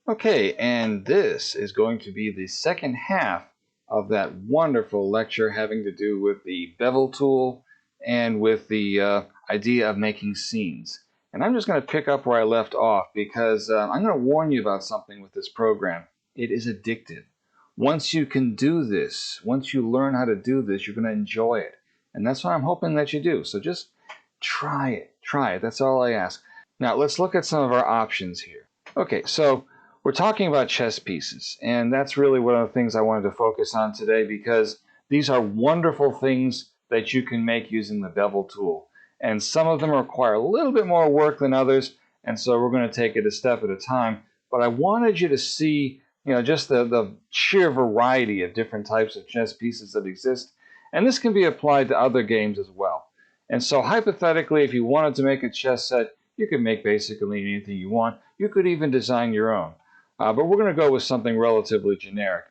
Okay, and this is going to be the second half of that wonderful lecture having to do with the Bevel tool and with the idea of making scenes. And I'm just going to pick up where I left off because I'm going to warn you about something with this program. It is addictive. Once you can do this, once you learn how to do this, you're going to enjoy it. And that's what I'm hoping that you do. So just try it. Try it. That's all I ask. Now let's look at some of our options here. Okay, so we're talking about chess pieces, and that's really one of the things I wanted to focus on today because these are wonderful things that you can make using the Bevel tool. And some of them require a little bit more work than others, and so we're going to take it a step at a time. But I wanted you to see, just the sheer variety of different types of chess pieces that exist, and this can be applied to other games as well. And so hypothetically, if you wanted to make a chess set, you could make basically anything you want. You could even design your own. But we're going to go with something relatively generic.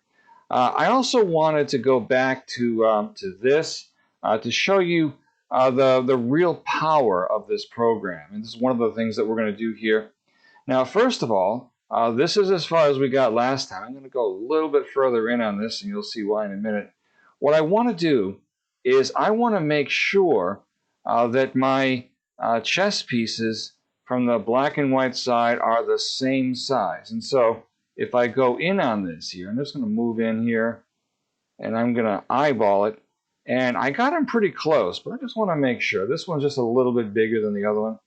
I also wanted to go back to this to show you the real power of this program. And this is one of the things that we're going to do here. Now, first of all, this is as far as we got last time. I'm going to go a little bit further in on this, and you'll see why in a minute. What I want to do is I want to make sure that my chess pieces from the black and white side are the same size. And so if I go in on this here, I'm just going to move in here and I'm going to eyeball it. And I got them pretty close, but I just want to make sure. This one's just a little bit bigger than the other one.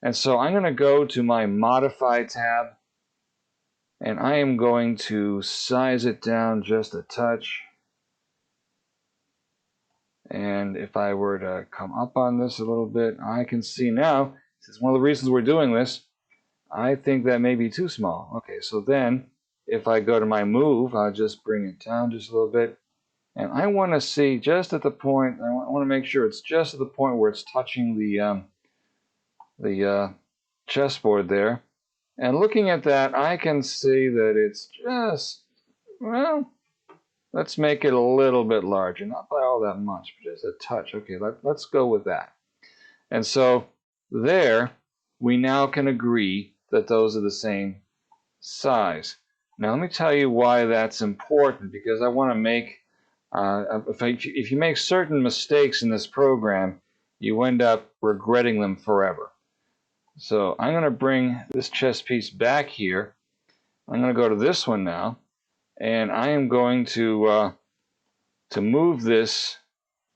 And so I'm going to go to my Modify tab and I am going to size it down just a touch. And if I were to come up on this a little bit, I can see now, this is one of the reasons we're doing this, I think that may be too small. Okay, so then if I go to my move, I'll just bring it down just a little bit. And I want to see just at the point, I want to make sure it's just at the point where it's touching the chessboard there. And looking at that, I can see that it's just, well, let's make it a little bit larger. Not by all that much, but just a touch. Okay, let's go with that. And so there, we now can agree that those are the same size. Now let me tell you why that's important, because I want to make, if you make certain mistakes in this program, you end up regretting them forever. So I'm going to bring this chess piece back here. I'm going to go to this one now, and I am going to move this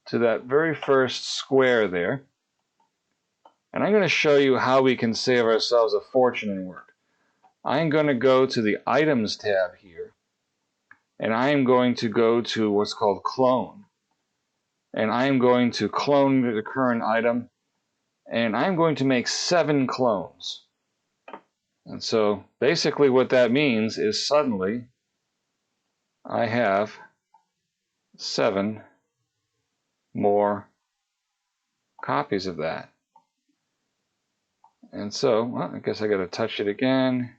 to that very first square there. And I'm going to show you how we can save ourselves a fortune in work. I'm going to go to the Items tab here, and I am going to go to what's called Clone. And I am going to clone the current item, and I'm going to make 7 clones. And so basically what that means is suddenly I have 7 more copies of that. And so, well, I guess I got to touch it again.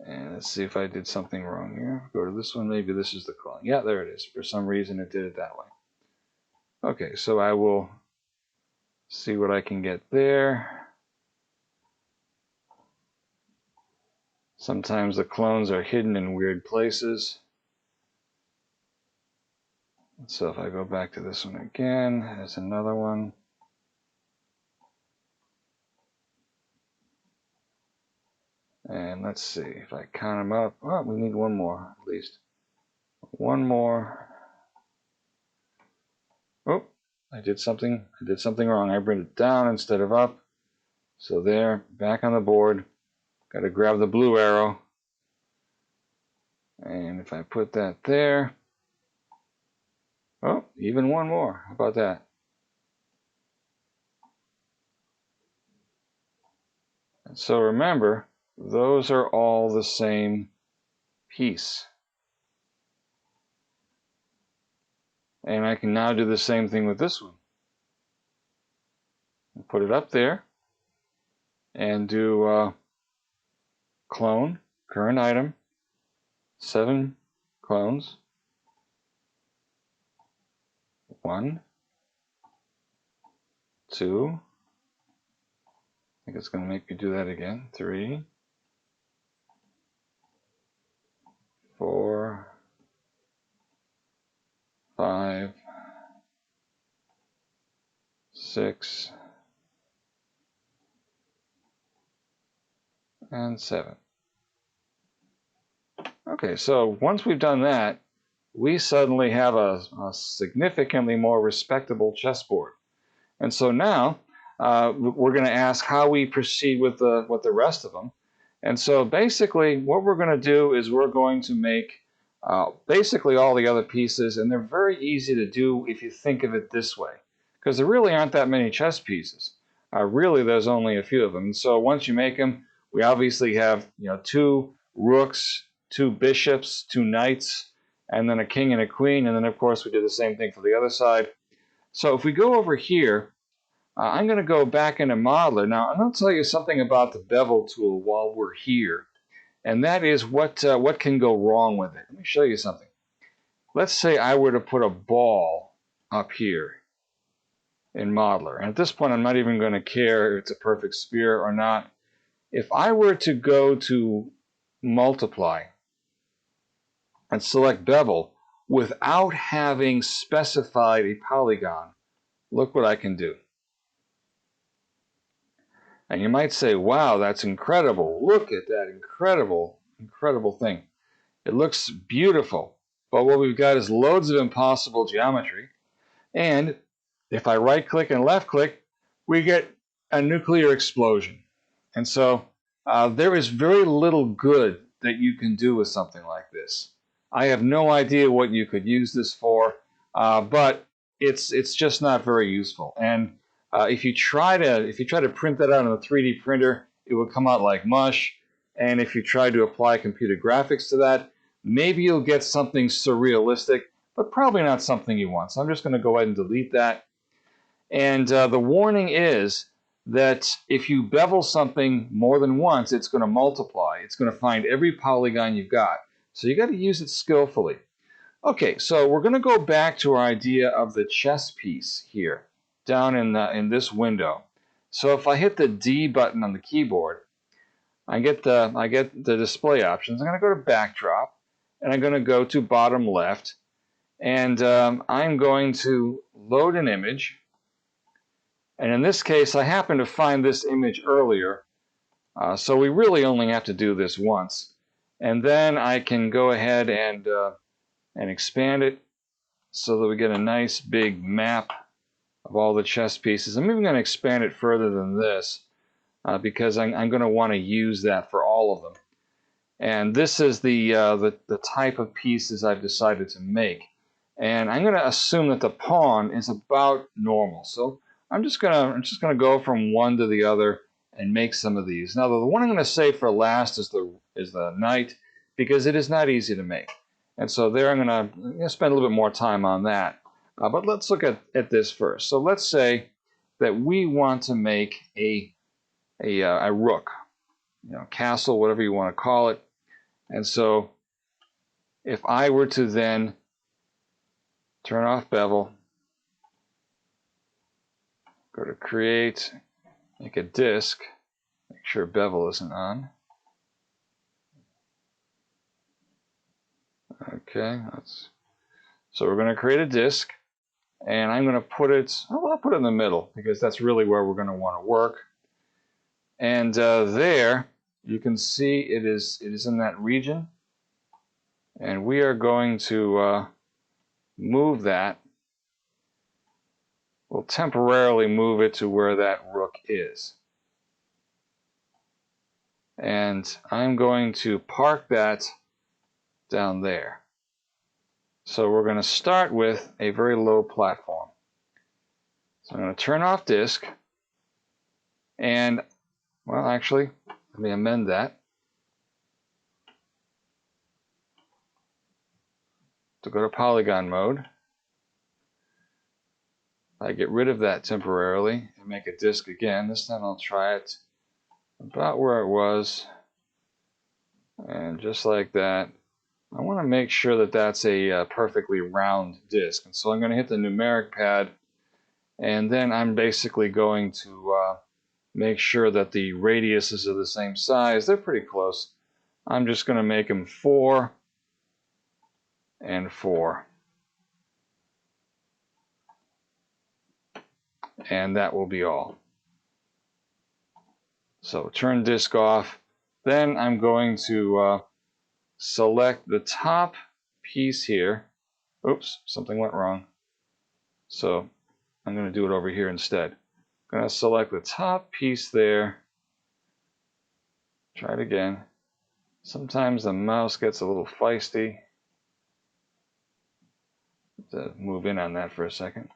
And let's see if I did something wrong here. Go to this one. Maybe this is the clone. Yeah, there it is. For some reason, it did it that way. Okay, so I will see what I can get there. Sometimes the clones are hidden in weird places. So if I go back to this one again, there's another one. And let's see if I count them up. Oh, we need one more at least. One more. Oh, I did something wrong. I bring it down instead of up. So there, back on the board. Got to grab the blue arrow. And if I put that there. Oh, even one more. How about that? And so remember, those are all the same piece. And I can now do the same thing with this one. Put it up there and do clone, current item, 7 clones. 1, 2, think it's going to make me do that again. 3, 4, 5, 6, and 7. Okay, so once we've done that, we suddenly have a significantly more respectable chessboard. And so now we're going to ask how we proceed with the rest of them. And so basically what we're going to do is we're going to make basically all the other pieces, and they're very easy to do if you think of it this way, because there really aren't that many chess pieces. Really, there's only a few of them. And so once you make them, we obviously have 2 rooks, 2 bishops, 2 knights, and then a king and a queen, and then of course we do the same thing for the other side. So if we go over here, I'm going to go back into Modeler. Now I'm going to tell you something about the Bevel tool while we're here, and that is what can go wrong with it. Let me show you something. Let's say I were to put a ball up here in Modeler, and at this point I'm not even going to care if it's a perfect sphere or not. If I were to go to multiply and select Bevel without having specified a polygon, look what I can do. And you might say, wow, that's incredible. Look at that incredible thing. It looks beautiful. But what we've got is loads of impossible geometry. And if I right click and left click, we get a nuclear explosion. And so there is very little good that you can do with something like this. I have no idea what you could use this for, but it's just not very useful. And if you try to print that out on a 3D printer, it will come out like mush. And if you try to apply computer graphics to that, maybe you'll get something surrealistic, but probably not something you want. So I'm just going to go ahead and delete that. And the warning is that if you bevel something more than once, it's going to multiply. It's going to find every polygon you've got. So you got to use it skillfully. Okay, so we're going to go back to our idea of the chess piece here, down in this window. So if I hit the D button on the keyboard, I get the display options. I'm going to go to backdrop, and I'm going to go to bottom left, and I'm going to load an image. And in this case, I happen to find this image earlier, so we really only have to do this once. And then I can go ahead and expand it so that we get a nice big map of all the chess pieces. I'm even going to expand it further than this because I'm going to want to use that for all of them. And this is the type of pieces I've decided to make. And I'm going to assume that the pawn is about normal. So I'm just gonna go from one to the other and make some of these. Now the one I'm going to save for last is the knight, because it is not easy to make. And so there I'm going to spend a little bit more time on that. But let's look at this first. So let's say that we want to make a rook, castle, whatever you want to call it. And so if I were to then turn off bevel, go to create, make a disk, make sure bevel isn't on. Okay, so we're going to create a disk, and I'm going to put it, I'll put it in the middle because that's really where we're going to want to work. And there you can see it is in that region, and we are going to move that. We'll temporarily move it to where that rook is. And I'm going to park that down there. So we're going to start with a very low platform. So I'm going to turn off disk, and, well, actually, let me amend that to go to polygon mode. I get rid of that temporarily and make a disk again. This time I'll try it about where it was, and just like that. I want to make sure that that's a perfectly round disk, and so I'm going to hit the numeric pad, and then I'm basically going to make sure that the radiuses are the same size. They're pretty close. I'm just going to make them 4 and 4. And that will be all. So turn disk off. Then I'm going to select the top piece here. Oops, something went wrong. So I'm going to do it over here instead. I'm going to select the top piece there. Try it again. Sometimes the mouse gets a little feisty. To move in on that for a second.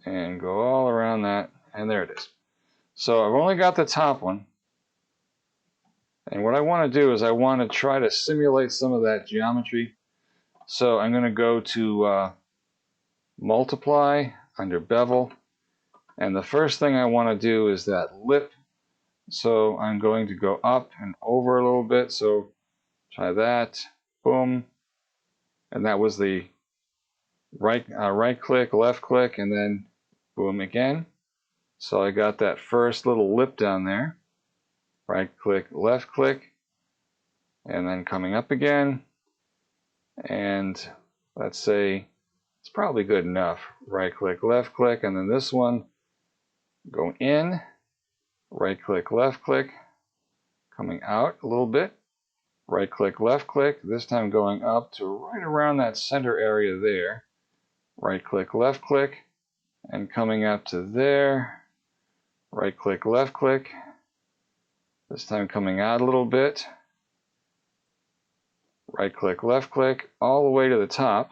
And go all around that, and there it is. So I've only got the top one. And what I want to do is I want to try to simulate some of that geometry. So I'm going to go to Multiply under Bevel. And the first thing I want to do is that lip. So I'm going to go up and over a little bit. So try that. Boom. And that was the right click, left click, and then boom again. So I got that first little lip down there. Right click, left click, and then coming up again. And let's say it's probably good enough. Right click, left click, and then this one, go in, right click, left click, coming out a little bit, right click, left click, this time going up to right around that center area there, right click, left click, and coming up to there, right click, left click, this time coming out a little bit, right click, left click, all the way to the top.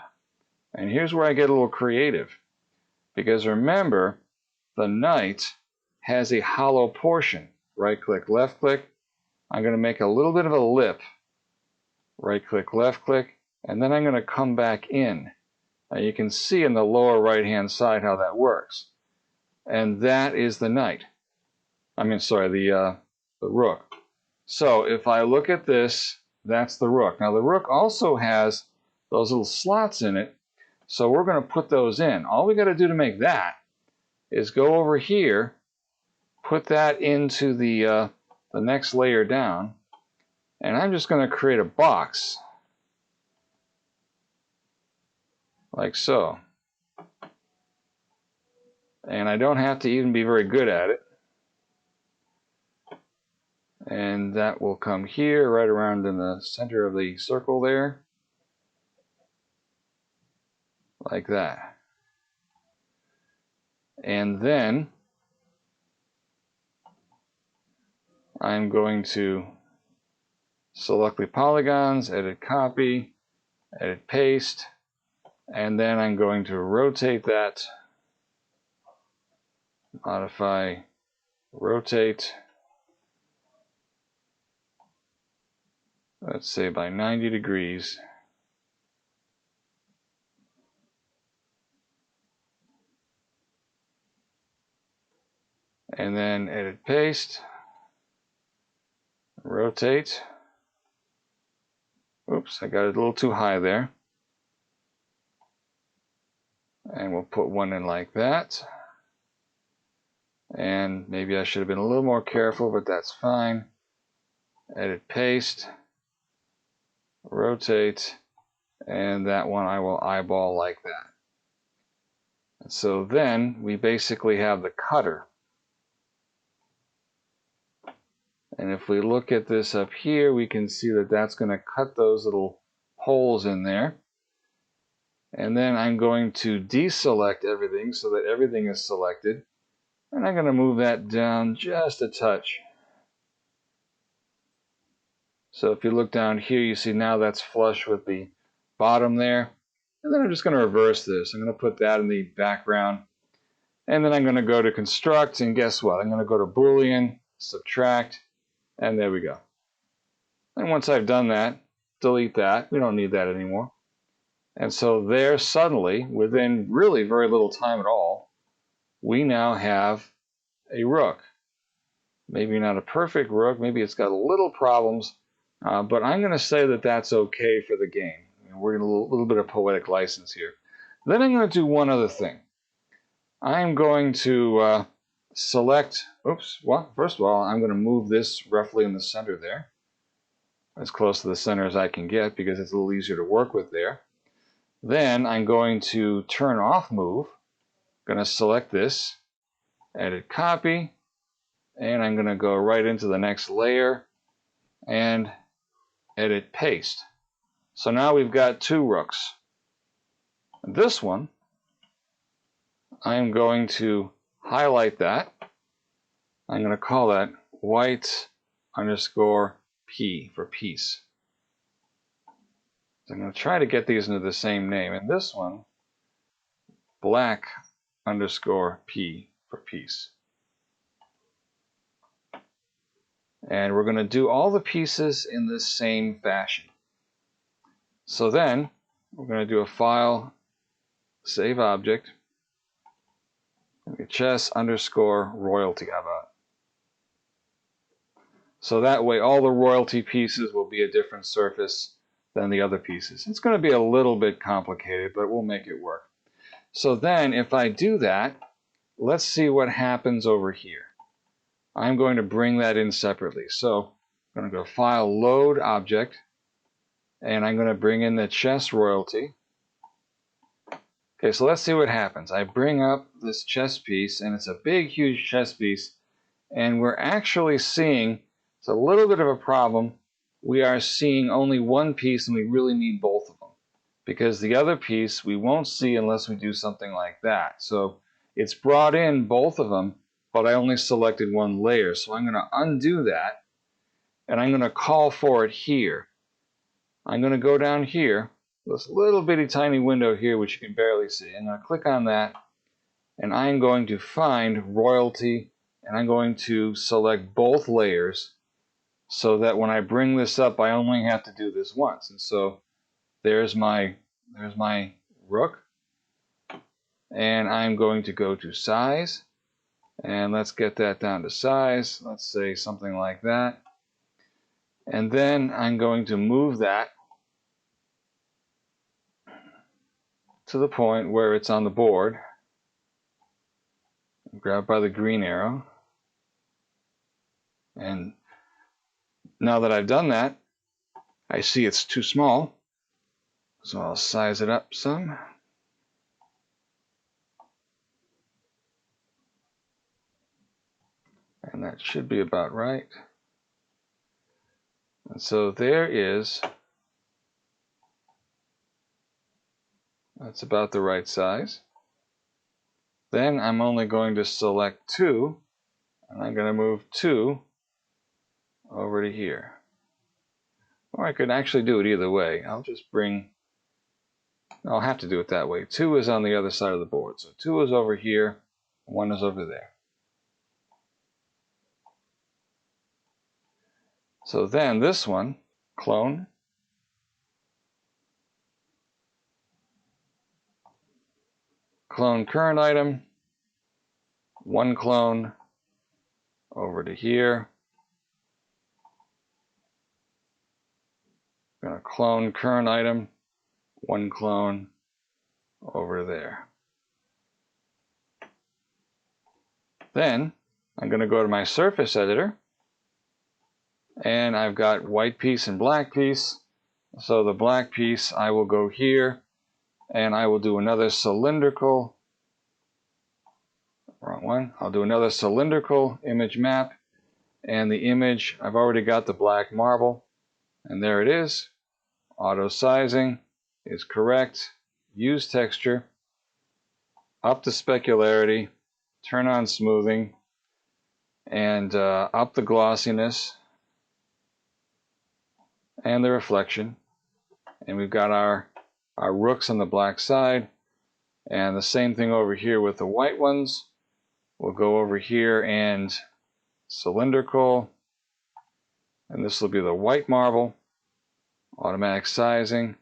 And here's where I get a little creative. Because remember, the knight has a hollow portion. Right click, left click. I'm going to make a little bit of a lip. Right click, left click. And then I'm going to come back in. Now you can see in the lower right hand side how that works. And that is the knight. The rook. So if I look at this, that's the rook. Now the rook also has those little slots in it. So we're going to put those in. All we got to do to make that is go over here, put that into the next layer down, and I'm just going to create a box like so. And I don't have to even be very good at it. And that will come here, right around in the center of the circle there, like that. And then I'm going to select the polygons, edit copy, edit paste, and then I'm going to rotate that, modify, rotate, let's say by 90 degrees. And then edit paste, rotate. Oops, I got it a little too high there. And we'll put one in like that. And maybe I should have been a little more careful, but that's fine. Edit paste, rotate, and that one I will eyeball like that. And so then we basically have the cutter. And if we look at this up here, we can see that that's going to cut those little holes in there. And then I'm going to deselect everything so that everything is selected. And I'm going to move that down just a touch. So if you look down here, you see now that's flush with the bottom there. And then I'm just going to reverse this. I'm going to put that in the background. And then I'm going to go to construct, and guess what? I'm going to go to Boolean, subtract, and there we go. And once I've done that, delete that. We don't need that anymore. And so there suddenly, within really very little time at all, we now have a rook. Maybe not a perfect rook, maybe it's got little problems, but I'm going to say that that's okay for the game. We're in a little bit of poetic license here. Then I'm going to do one other thing. I'm going to select, oops, well, first of all, I'm going to move this roughly in the center there, as close to the center as I can get because it's a little easier to work with there. Then I'm going to turn off move, going to select this, edit copy, and I'm going to go right into the next layer and edit paste. So now we've got two rooks. This one, I'm going to highlight that. I'm going to call that white underscore P for piece. So I'm going to try to get these into the same name. And this one, black underscore P for piece. And we're going to do all the pieces in this same fashion. So then we're going to do a file, save object, chess underscore royalty. How about? So that way all the royalty pieces will be a different surface than the other pieces. It's going to be a little bit complicated, but we'll make it work. So then if I do that, let's see what happens over here. I'm going to bring that in separately. So I'm going to go File, Load Object, and I'm going to bring in the chess royalty. Okay, so let's see what happens. I bring up this chess piece, and it's a big, huge chess piece, and we're actually seeing, it's a little bit of a problem, we are seeing only one piece, and we really need both of them, because the other piece we won't see unless we do something like that. So it's brought in both of them, but I only selected one layer. So I'm going to undo that, and I'm going to call for it here. I'm going to go down here, this little bitty tiny window here, which you can barely see. I'm going to click on that, and I'm going to find royalty, and I'm going to select both layers so that when I bring this up, I only have to do this once. And so there's my rook, and I'm going to go to size. And let's get that down to size. Let's say something like that. And then I'm going to move that to the point where it's on the board. Grab by the green arrow. And now that I've done that, I see it's too small. So I'll size it up some. And that should be about right. And so there is, that's about the right size. Then I'm only going to select 2, and I'm going to move 2 over to here. Or I could actually do it either way. I'll have to do it that way. 2 is on the other side of the board. So 2 is over here, 1 is over there. So then this one, clone. Clone current item, 1 clone over to here. I'm going to clone current item, 1 clone over there. Then I'm going to go to my surface editor, and I've got white piece and black piece. So the black piece, I will go here, and I will do another cylindrical, wrong one, I'll do another cylindrical image map, and the image, I've already got the black marble, and there it is. Auto sizing is correct. Use texture, up the specularity, turn on smoothing, and up the glossiness and the reflection. And we've got our rooks on the black side, and the same thing over here with the white ones. We'll go over here and cylindrical, and this will be the white marble. Automatic sizing.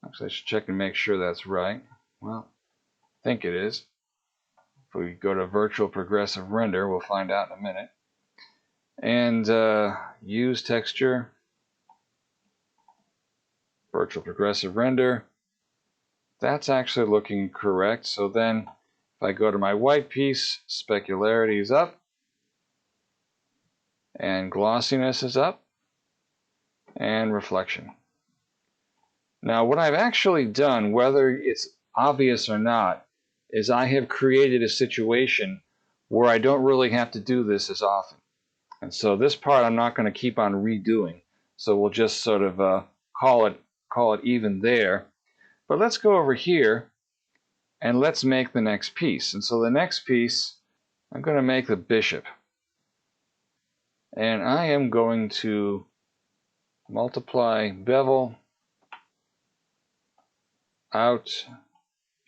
Actually, I should check and make sure that's right. Well, I think it is. If we go to virtual progressive render, we'll find out in a minute. And use texture, virtual progressive render. That's actually looking correct. So then If I go to my white piece, specularity is up, and glossiness is up, and reflection. Now what I've actually done, whether it's obvious or not, is I have created a situation where I don't really have to do this as often. And so this part I'm not going to keep on redoing. So we'll just sort of call it even there. But let's go over here and let's make the next piece. And so the next piece, I'm going to make the bishop. And I am going to multiply bevel, out,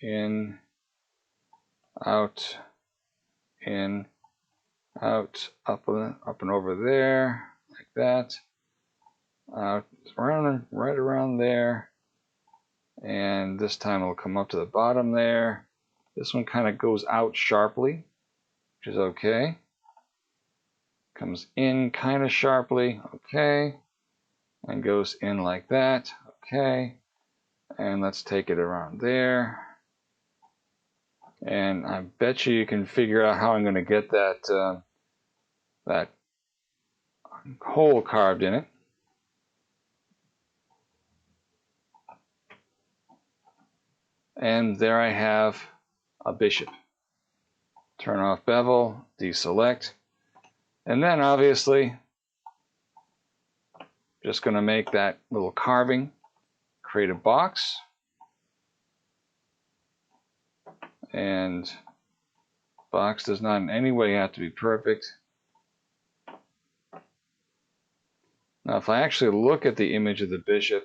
in, out, in, out, up and over there, like that, out, around, right around there, and this time it'll come up to the bottom there. This one kind of goes out sharply, which is okay. Comes in kind of sharply, okay, and goes in like that, okay. And let's take it around there. And I bet you can figure out how I'm going to get that that hole carved in it. And there I have a bishop. Turn off bevel, deselect, and then obviously just going to make that little carving, create a box, and box does not in any way have to be perfect. Now if I actually look at the image of the bishop,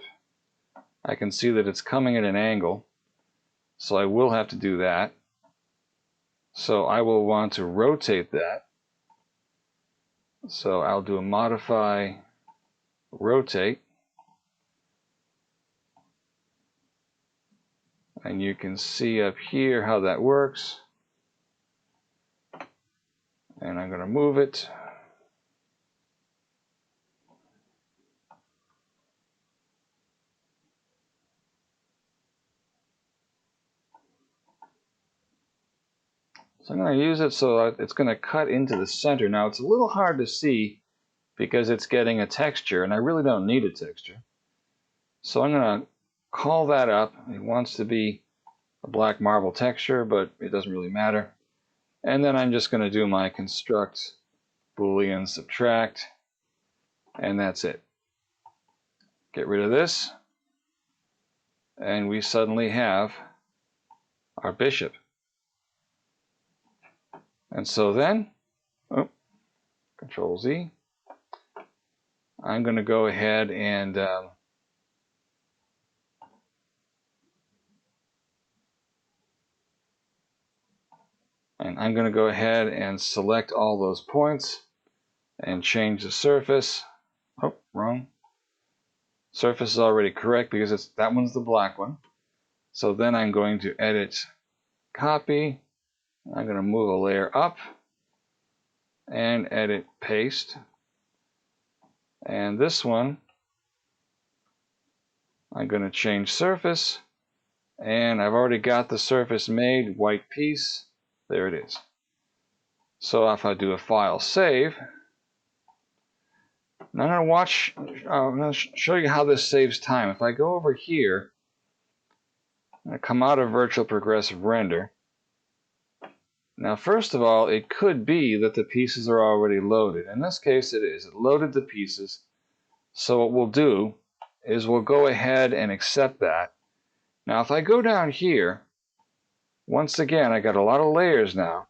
I can see that it's coming at an angle, so I will have to do that. So I will want to rotate that. So I'll do a modify, rotate, and you can see up here how that works. And I'm going to move it. So I'm going to use it so that it's going to cut into the center. Now it's a little hard to see because it's getting a texture, and I really don't need a texture. So I'm going to call that up. It wants to be a black marble texture, but it doesn't really matter. And then I'm just going to do my construct Boolean subtract, and that's it. Get rid of this, and we suddenly have our bishop. And so then, Control Z, I'm going to go ahead and I'm going to go ahead and select all those points and change the surface. Oh, wrong. Surface is already correct because that one's the black one. So then I'm going to edit, copy. I'm going to move a layer up and edit, paste. And this one, I'm going to change surface. And I've already got the surface made, white piece. There it is. So if I do a file save, now I'm going to show you how this saves time. If I go over here, I'm going to come out of virtual progressive render. Now first of all, it could be that the pieces are already loaded. In this case it is. It loaded the pieces. So what we'll do is we'll go ahead and accept that. Now if I go down here, once again I got a lot of layers now.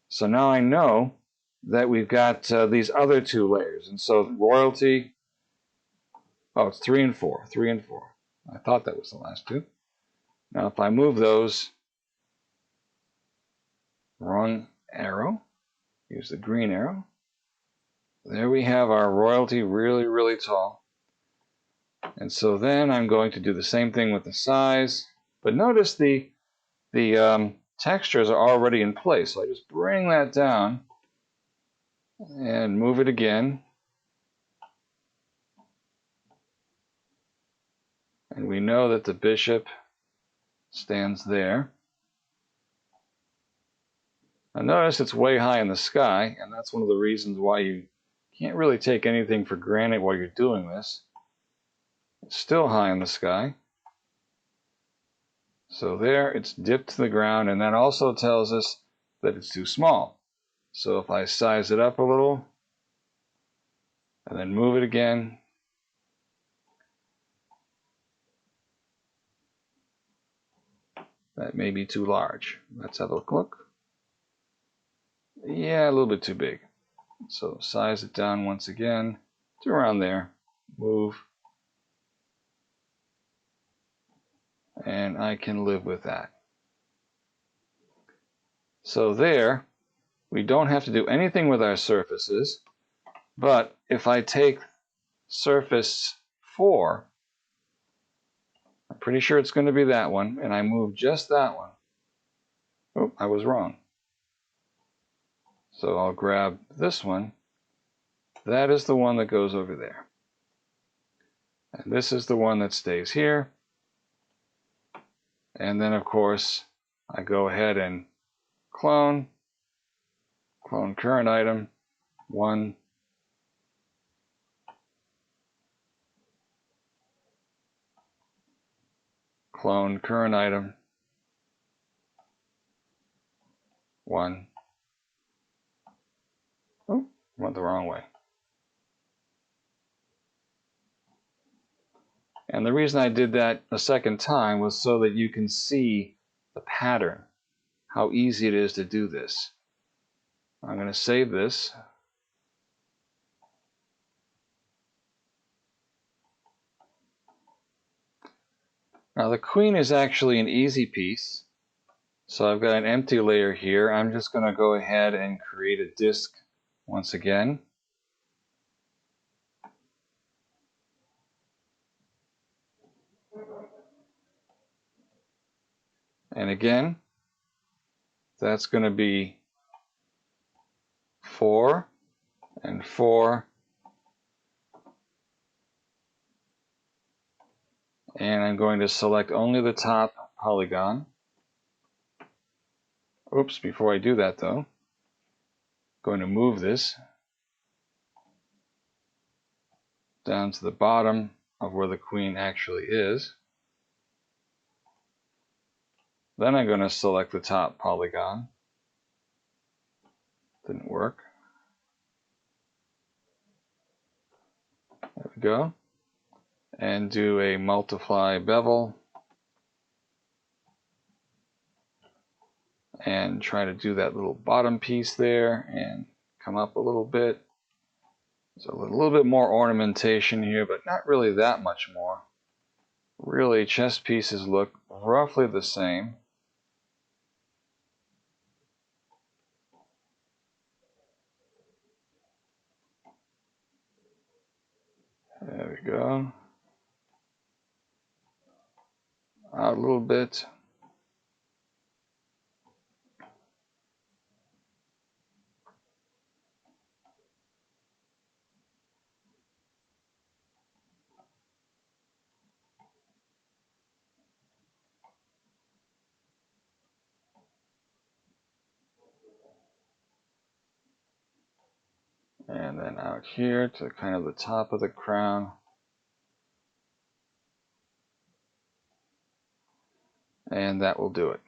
So now I know that we've got these other two layers. And so royalty, oh, it's 3 and 4, 3 and 4. I thought that was the last two. Now if I move those, wrong arrow, use the green arrow. There we have our royalty really, really tall. And so then I'm going to do the same thing with the size. But notice the textures are already in place. So I just bring that down and move it again. And we know that the bishop stands there. Now notice it's way high in the sky, and that's one of the reasons why you can't really take anything for granted while you're doing this. It's still high in the sky. So there, it's dipped to the ground, and that also tells us that it's too small. So if I size it up a little, and then move it again, that may be too large. Let's have a look. Yeah, a little bit too big. So size it down once again to around there. Move. And I can live with that. So there, we don't have to do anything with our surfaces. But if I take surface 4, I'm pretty sure it's going to be that one, and I move just that one. Oh, I was wrong. So I'll grab this one. That is the one that goes over there. And this is the one that stays here. And then, of course, I go ahead and clone current item, 1. Clone current item, 1. Oh, went the wrong way. And the reason I did that a second time was so that you can see the pattern, how easy it is to do this. I'm going to save this. Now the queen is actually an easy piece. So I've got an empty layer here. I'm just going to go ahead and create a disk once again. And again, that's going to be 4 and 4. And I'm going to select only the top polygon. Oops, before I do that though, I'm going to move this down to the bottom of where the queen actually is. Then I'm going to select the top polygon. Didn't work. There we go. And do a multiply bevel. And try to do that little bottom piece there and come up a little bit. So a little bit more ornamentation here, but not really that much more. Really, chess pieces look roughly the same. There we go. Out a little bit. And then out here to kind of the top of the crown. And that will do it.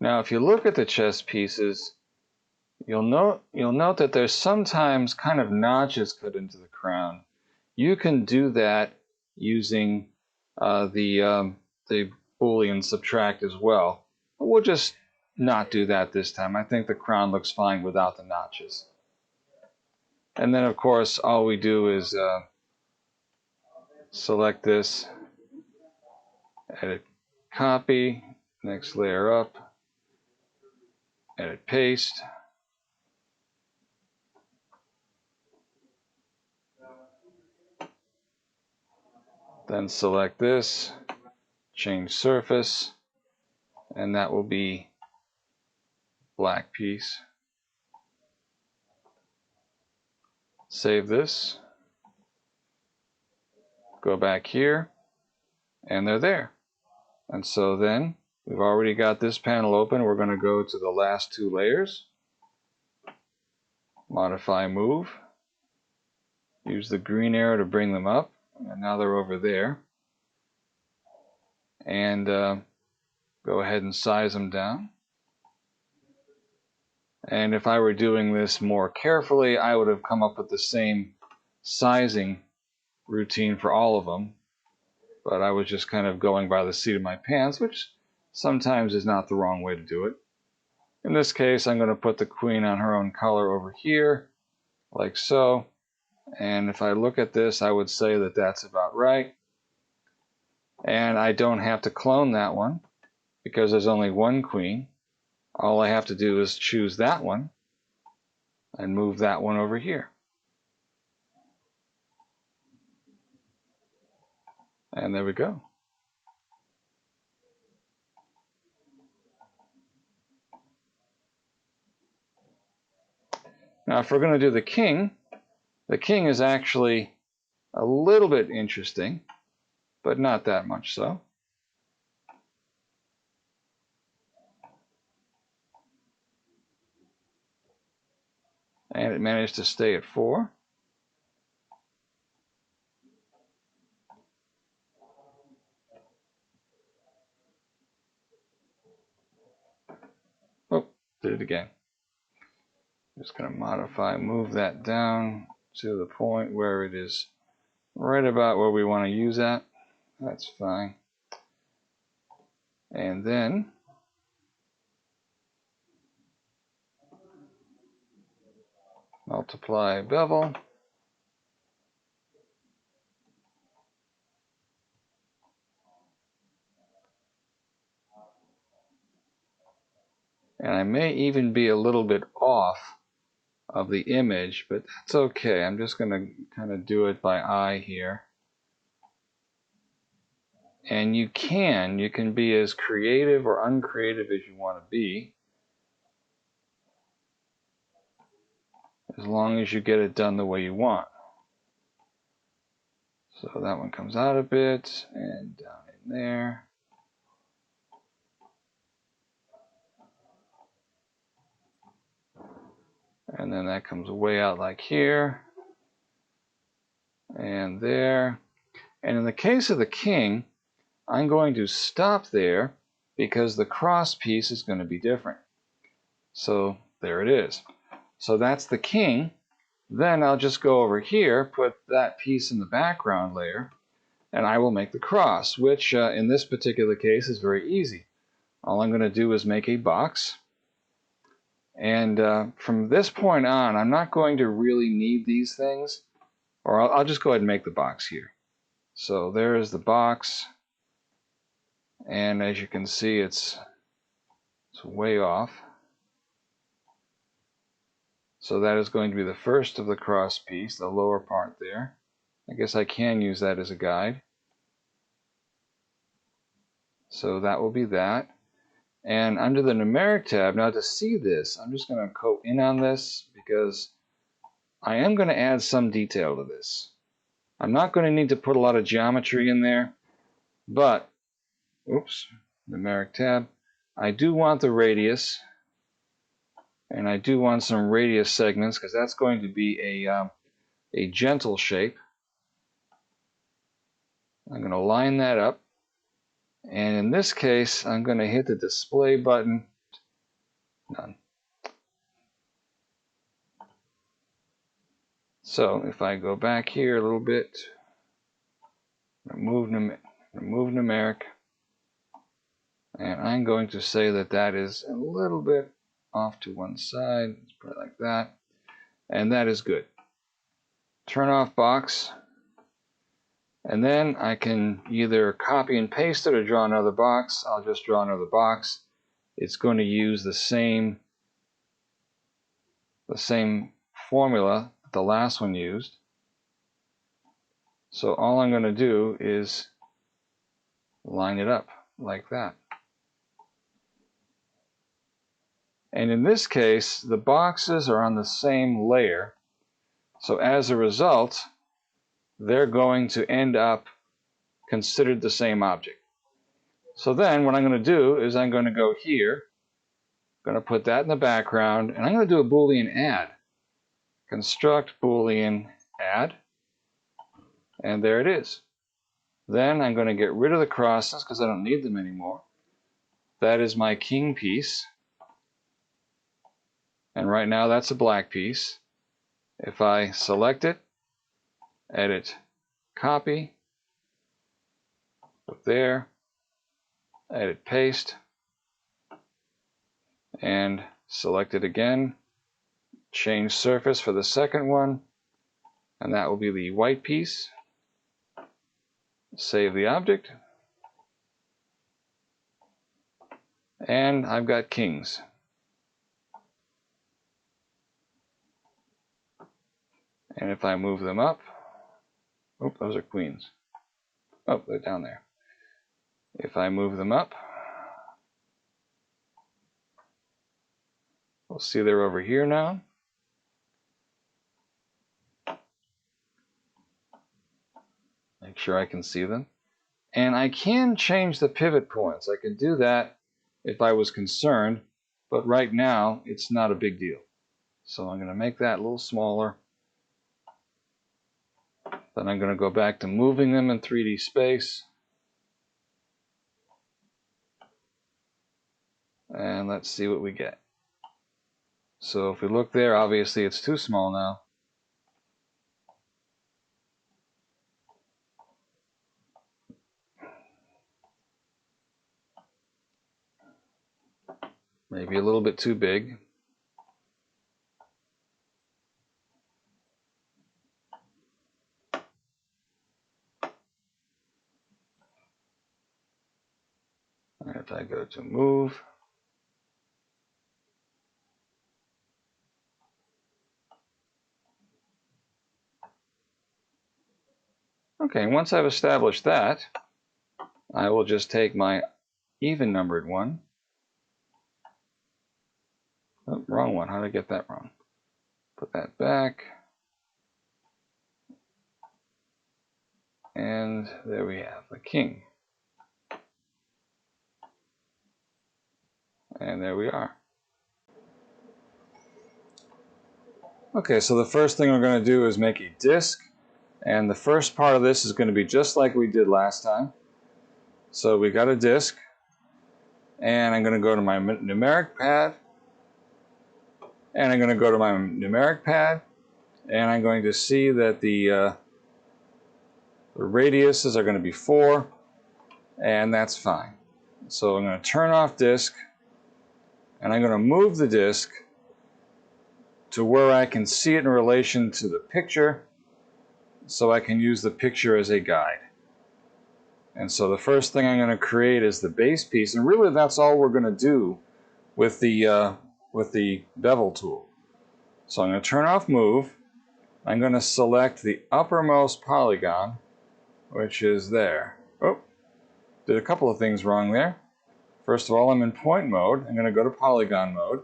Now if you look at the chess pieces, you'll note that there's sometimes kind of notches cut into the crown. You can do that using the Boolean subtract as well. But we'll just not do that this time. I think the crown looks fine without the notches. And then of course all we do is select this, edit copy, next layer up, edit paste. Then select this, change surface, and that will be black piece. Save this, go back here, and they're there. And so then We've already got this panel open. We're going to go to the last two layers. Modify move. Use the green arrow to bring them up. And now they're over there. And go ahead and size them down. And if I were doing this more carefully, I would have come up with the same sizing routine for all of them. But I was just kind of going by the seat of my pants, which sometimes is not the wrong way to do it. In this case, I'm going to put the queen on her own color over here, like so. And if I look at this, I would say that that's about right. And I don't have to clone that one because there's only one queen. All I have to do is choose that one and move that one over here. And there we go. Now, if we're going to do the king is actually a little bit interesting, but not that much so. And it managed to stay at 4. Oh, did it again. Just going to modify, move that down to the point where it is right about where we want to use that. That's fine. And then multiply bevel. And I may even be a little bit off of the image, but that's okay. I'm just going to kind of do it by eye here. And you can be as creative or uncreative as you want to be, as long as you get it done the way you want. So that one comes out a bit and down in there. And then that comes way out like here and there. And in the case of the king, I'm going to stop there because the cross piece is going to be different. So there it is. So that's the king. Then I'll just go over here, put that piece in the background layer, and I will make the cross, which in this particular case is very easy. All I'm going to do is make a box. And from this point on, I'm not going to really need these things, or I'll just go ahead and make the box here. So there is the box, and as you can see, it's way off. So that is going to be the first of the cross piece, the lower part there. I guess I can use that as a guide. So that will be that. And under the numeric tab, now to see this, I'm just going to go in on this because I am going to add some detail to this. I'm not going to need to put a lot of geometry in there, but, oops, numeric tab, I do want the radius, and I do want some radius segments because that's going to be a gentle shape. I'm going to line that up, and in this case, I'm going to hit the display button. None. So if I go back here a little bit, remove numeric, and I'm going to say that that is a little bit off to one side. Let's put it like that, and that is good. Turn off box, and then I can either copy and paste it or draw another box. I'll just draw another box. It's going to use the same formula that the last one used. So all I'm going to do is line it up like that. And in this case, the boxes are on the same layer. So as a result, they're going to end up considered the same object. So then what I'm going to do is I'm going to go here, I'm going to put that in the background, and I'm going to do a Boolean add. Construct Boolean add, and there it is. Then I'm going to get rid of the crosses because I don't need them anymore. That is my king piece. And right now that's a black piece. If I select it, edit, copy, put there, edit, paste, and select it again, change surface for the second one, and that will be the white piece. Save the object, and I've got kings. And if I move them up, oh, those are queens. Oh, they're down there. If I move them up, we'll see they're over here now. Make sure I can see them. And I can change the pivot points. I can do that if I was concerned, but right now it's not a big deal. So I'm going to make that a little smaller. Then I'm going to go back to moving them in 3D space. And let's see what we get. So if we look there, obviously it's too small now. Maybe a little bit too big. If I go to move, okay, once I've established that, I will just take my even numbered one. Oh, wrong one. How did I get that wrong? Put that back. And there we have a king. And there we are. Okay, so the first thing we're going to do is make a disk. And the first part of this is going to be just like we did last time. So we got a disk. And I'm going to go to my numeric pad. And I'm going to go to my numeric pad. And I'm going to see that the radiuses are going to be 4. And that's fine. So I'm going to turn off disk. And I'm going to move the disk to where I can see it in relation to the picture, so I can use the picture as a guide. And so the first thing I'm going to create is the base piece, and really that's all we're going to do with the bevel tool. So I'm going to turn off move. I'm going to select the uppermost polygon, which is there. Oh, did a couple of things wrong there. First of all, I'm in point mode. I'm going to go to polygon mode.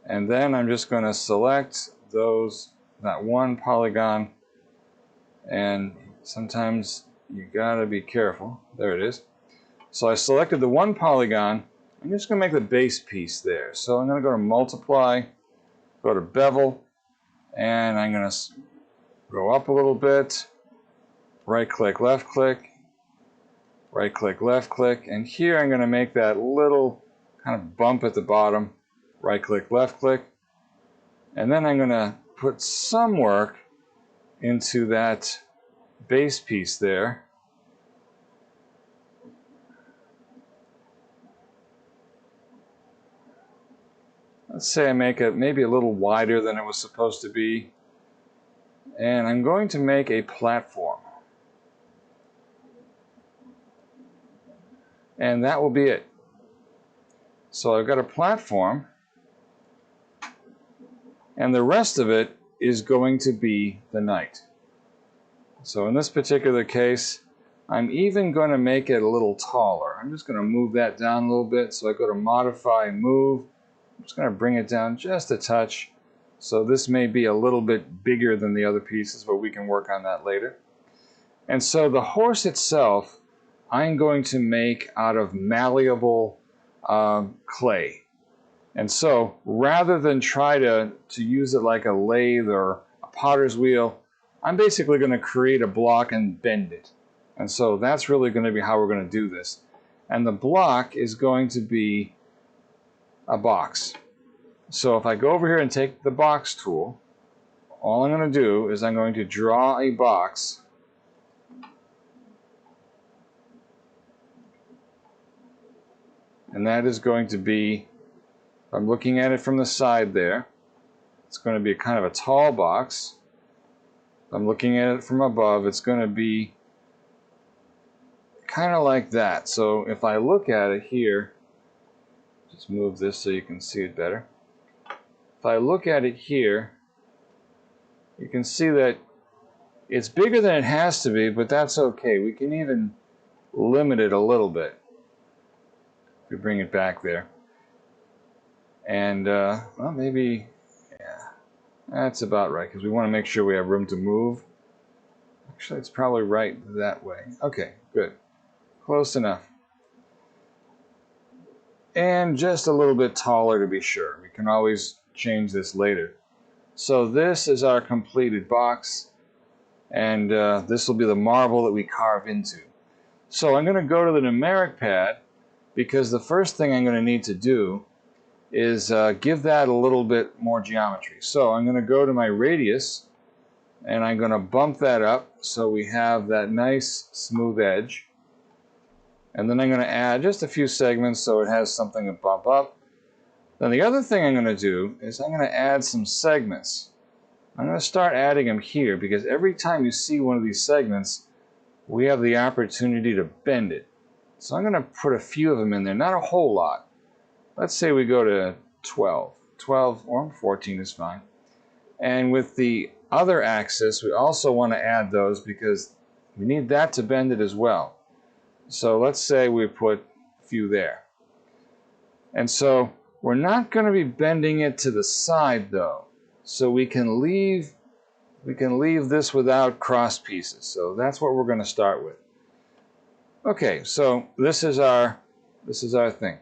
And then I'm just going to select that one polygon, and sometimes you gotta be careful. There it is. So I selected the one polygon. I'm just going to make the base piece there. So I'm going to go to multiply, go to bevel, and I'm going to go up a little bit, right click, left click, right click, left click, and here I'm going to make that little kind of bump at the bottom. Right click, left click, and then I'm going to put some work into that base piece there. Let's say I make it maybe a little wider than it was supposed to be, and I'm going to make a platform. And that will be it. So I've got a platform, and the rest of it is going to be the knight. So in this particular case, I'm even going to make it a little taller. I'm just going to move that down a little bit. So I go to modify, move. I'm just going to bring it down just a touch. So this may be a little bit bigger than the other pieces, but we can work on that later. And so the horse itself, I'm going to make out of malleable clay. And so rather than try to use it like a lathe or a potter's wheel, I'm basically going to create a block and bend it. And so that's really going to be how we're going to do this. And the block is going to be a box. So if I go over here and take the box tool, all I'm going to do is I'm going to draw a box. And that is going to be, I'm looking at it from the side there, it's going to be kind of a tall box. If I'm looking at it from above, it's going to be kind of like that. So if I look at it here, just move this so you can see it better. If I look at it here, you can see that it's bigger than it has to be, but that's okay. We can even limit it a little bit. If we bring it back there. And, well, maybe, yeah, that's about right, because we want to make sure we have room to move. Actually, it's probably right that way. Okay, good. Close enough. And just a little bit taller to be sure. We can always change this later. So this is our completed box, and this will be the marble that we carve into. So I'm going to go to the numeric pad, because the first thing I'm going to need to do is give that a little bit more geometry. So I'm going to go to my radius, and I'm going to bump that up so we have that nice smooth edge. And then I'm going to add just a few segments so it has something to bump up. Then the other thing I'm going to do is I'm going to add some segments. I'm going to start adding them here, because every time you see one of these segments, we have the opportunity to bend it. So I'm going to put a few of them in there, not a whole lot. Let's say we go to 12. 12 or 14 is fine. And with the other axis, we also want to add those because we need that to bend it as well. So let's say we put a few there. And so we're not going to be bending it to the side though. So we can leave this without cross pieces. So that's what we're going to start with. Okay, so this is our thing.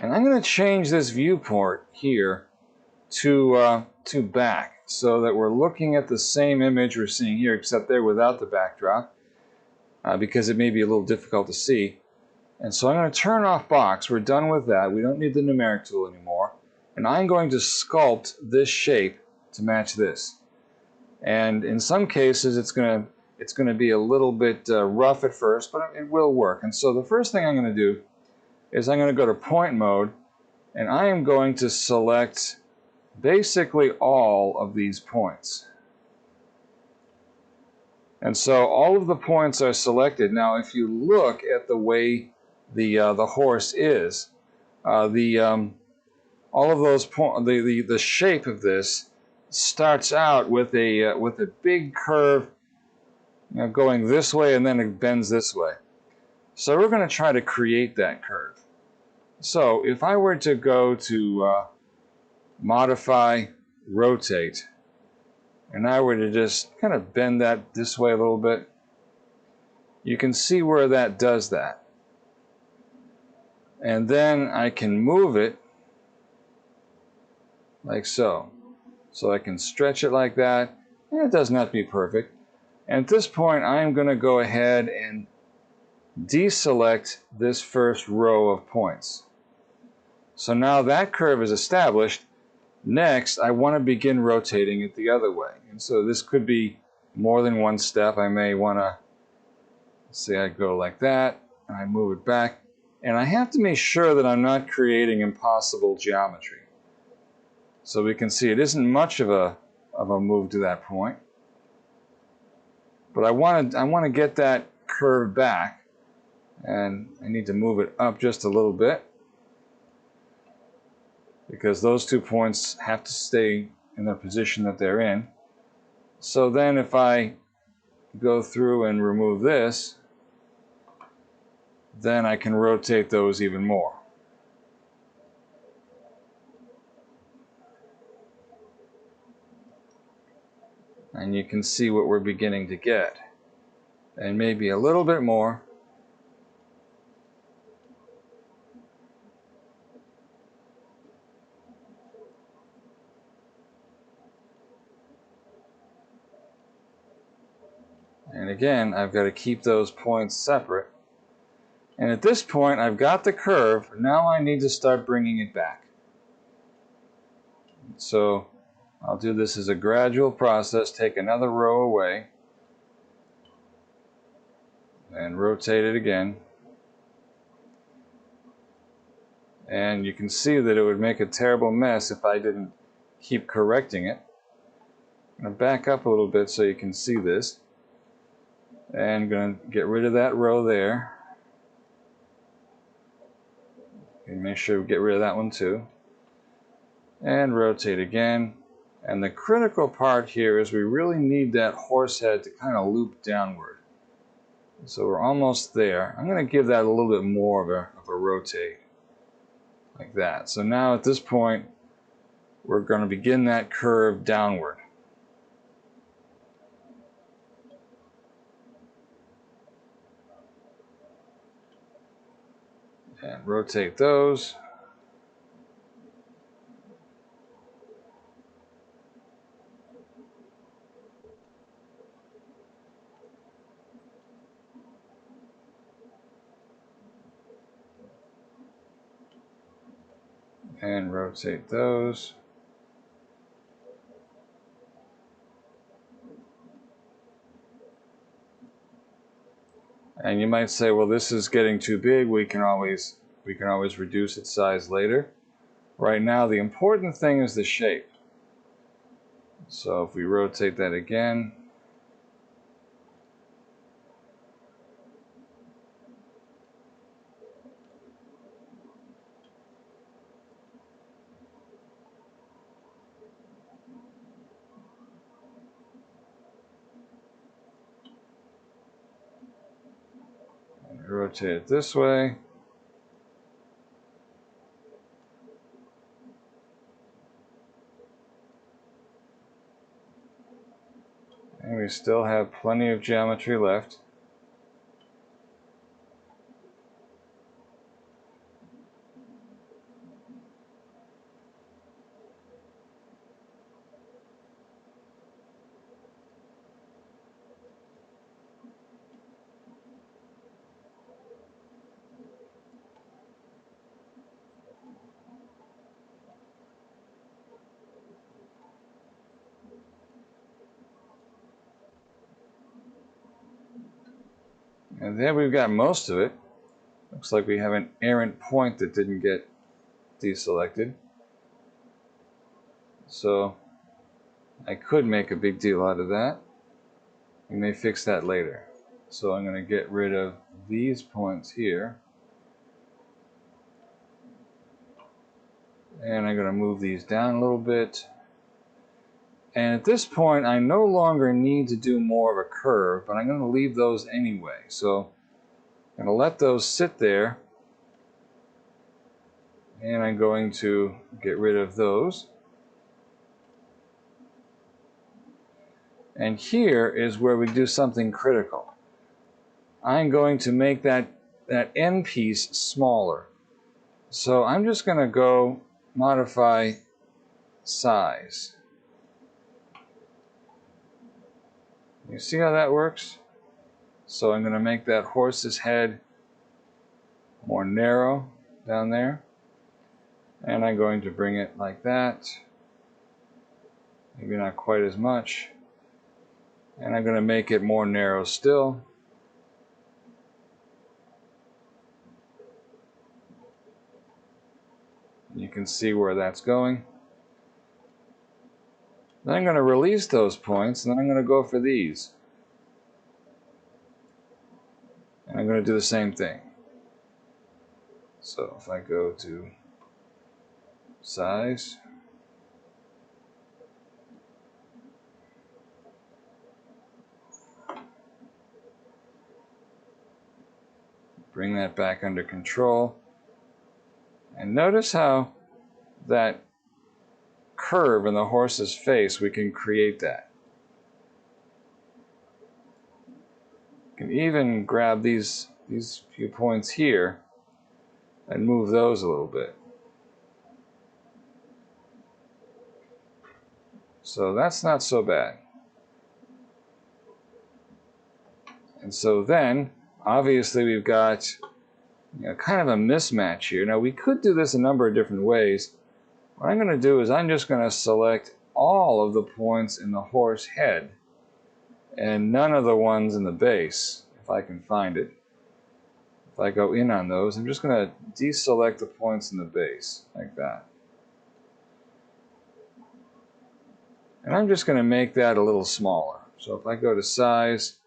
And I'm going to change this viewport here to back, so that we're looking at the same image we're seeing here, except there without the backdrop, because it may be a little difficult to see. And so I'm going to turn off box. We're done with that. We don't need the numeric tool anymore. And I'm going to sculpt this shape to match this. And in some cases, it's going to be a little bit rough at first, but it will work. And so the first thing I'm going to do is I'm going to go to point mode, and I am going to select basically all of these points. And so all of the points are selected. Now, if you look at the way the horse is, all of those points, the shape of this starts out with a big curve, going this way, and then it bends this way. So we're going to try to create that curve. So if I were to go to modify, rotate, and I were to just kind of bend that this way a little bit, you can see where that does that. And then I can move it like so. So I can stretch it like that, and it does not be perfect. And at this point, I'm going to go ahead and deselect this first row of points. So now that curve is established. Next, I want to begin rotating it the other way. And so this could be more than one step. I may want to, say I go like that, and I move it back. And I have to make sure that I'm not creating impossible geometry. So we can see it isn't much of a move to that point. But I want to get that curve back, and I need to move it up just a little bit, because those 2 points have to stay in the position that they're in. So then if I go through and remove this, then I can rotate those even more. And you can see what we're beginning to get. and maybe a little bit more. And again, I've got to keep those points separate. And at this point, I've got the curve. Now I need to start bringing it back. So I'll do this as a gradual process. Take another row away and rotate it again. And you can see that it would make a terrible mess if I didn't keep correcting it. I'm going to back up a little bit so you can see this. And I'm going to get rid of that row there. And make sure we get rid of that one too. And rotate again. And the critical part here is we really need that horse head to kind of loop downward. So we're almost there. I'm going to give that a little bit more of a rotate. Like that. So now at this point, we're going to begin that curve downward. And rotate those. And rotate those. And you might say, well, this is getting too big. We can always reduce its size later. Right now, the important thing is the shape. So if we rotate that again, and rotate it this way. And we still have plenty of geometry left. And there we've got most of it. Looks like we have an errant point that didn't get deselected. So I could make a big deal out of that. We may fix that later. So I'm going to get rid of these points here. And I'm going to move these down a little bit. And at this point, I no longer need to do more of a curve, but I'm going to leave those anyway. So I'm going to let those sit there. And I'm going to get rid of those. And here is where we do something critical. I'm going to make that end piece smaller. So I'm just going to go modify size. You see how that works? So I'm going to make that horse's head more narrow down there. And I'm going to bring it like that. Maybe not quite as much. And I'm going to make it more narrow still. You can see where that's going. Then I'm going to release those points, and then I'm going to go for these. And I'm going to do the same thing. So if I go to size, bring that back under control, and notice how that curve in the horse's face, we can create that. can even grab these few points here and move those a little bit. So that's not so bad. And so then, obviously, we've got kind of a mismatch here. Now, we could do this a number of different ways. What I'm going to do is I'm just going to select all of the points in the horse head and none of the ones in the base, if I can find it. If I go in on those, I'm just going to deselect the points in the base, like that. And I'm just going to make that a little smaller. So if I go to size,